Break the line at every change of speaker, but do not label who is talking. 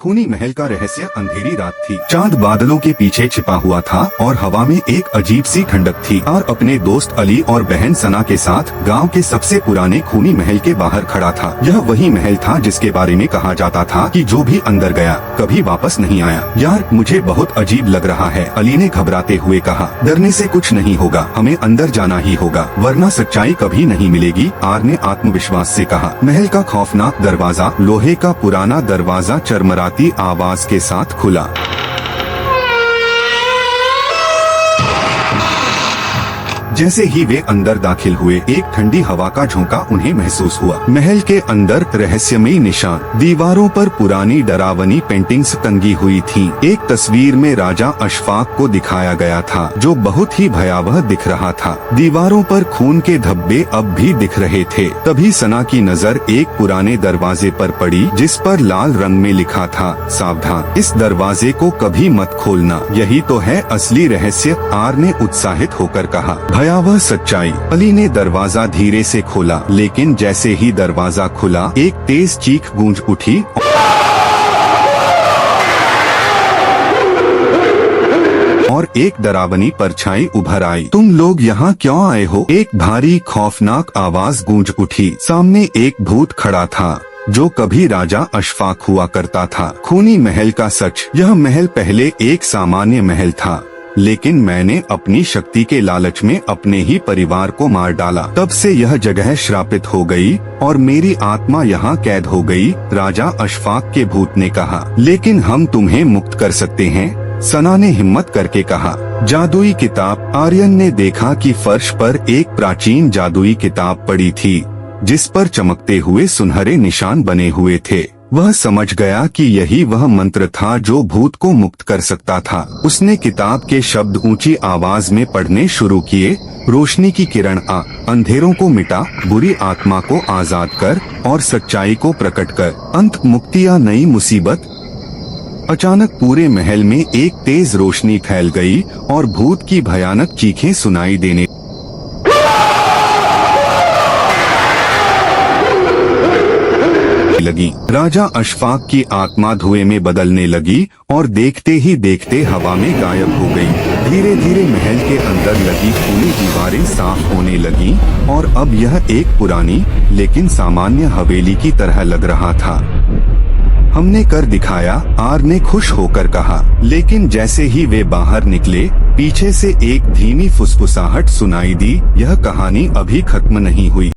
खूनी महल का रहस्य। अंधेरी रात थी, चांद बादलों के पीछे छिपा हुआ था और हवा में एक अजीब सी ठंडक थी। और अपने दोस्त अली और बहन सना के साथ गांव के सबसे पुराने खूनी महल के बाहर खड़ा था। यह वही महल था जिसके बारे में कहा जाता था कि जो भी अंदर गया कभी वापस नहीं आया। यार मुझे बहुत अजीब लग रहा है, अली ने घबराते हुए कहा। डरने से कुछ नहीं होगा, हमें अंदर जाना ही होगा, वरना सच्चाई कभी नहीं मिलेगी, आर ने आत्मविश्वास से कहा। महल का खौफनाक दरवाजा, लोहे का पुराना दरवाजा चरमराती आवाज के साथ खुला। जैसे ही वे अंदर दाखिल हुए, एक ठंडी हवा का झोंका उन्हें महसूस हुआ। महल के अंदर रहस्यमयी निशान, दीवारों पर पुरानी डरावनी पेंटिंग्स टंगी हुई थीं। एक तस्वीर में राजा अशफाक को दिखाया गया था जो बहुत ही भयावह दिख रहा था। दीवारों पर खून के धब्बे अब भी दिख रहे थे। तभी सना की नजर एक पुराने दरवाजे पर पड़ी जिस पर लाल रंग में लिखा था, सावधान, इस दरवाजे को कभी मत खोलना, यही तो है असली रहस्य, आर ने उत्साहित होकर कहा। भयावह सच्चाई। अली ने दरवाजा धीरे से खोला, लेकिन जैसे ही दरवाजा खुला एक तेज चीख गूंज उठी और एक डरावनी परछाई उभर आई। तुम लोग यहाँ क्यों आए हो? एक भारी खौफनाक आवाज गूंज उठी। सामने एक भूत खड़ा था जो कभी राजा अशफाक हुआ करता था। खूनी महल का सच। यह महल पहले एक सामान्य महल था, लेकिन मैंने अपनी शक्ति के लालच में अपने ही परिवार को मार डाला। तब से यह जगह श्रापित हो गई और मेरी आत्मा यहाँ कैद हो गई, राजा अशफाक के भूत ने कहा। लेकिन हम तुम्हें मुक्त कर सकते हैं, सना ने हिम्मत करके कहा। जादुई किताब। आर्यन ने देखा कि फर्श पर एक प्राचीन जादुई किताब पड़ी थी जिस पर चमकते हुए सुनहरे निशान बने हुए थे। वह समझ गया कि यही वह मंत्र था जो भूत को मुक्त कर सकता था। उसने किताब के शब्द ऊंची आवाज में पढ़ने शुरू किए। रोशनी की किरण आ, अंधेरों को मिटा, बुरी आत्मा को आजाद कर और सच्चाई को प्रकट कर, अंत मुक्ति या नई मुसीबत। अचानक पूरे महल में एक तेज रोशनी फैल गई और भूत की भयानक चीखें सुनाई देने लगी। राजा अशफाक की आत्मा धुएं में बदलने लगी और देखते ही देखते हवा में गायब हो गई। धीरे धीरे महल के अंदर लगी खूनी दीवारें साफ होने लगी और अब यह एक पुरानी लेकिन सामान्य हवेली की तरह लग रहा था। हमने कर दिखाया, आर ने खुश होकर कहा। लेकिन जैसे ही वे बाहर निकले, पीछे से एक धीमी फुसफुसाहट सुनाई दी, यह कहानी अभी खत्म नहीं हुई।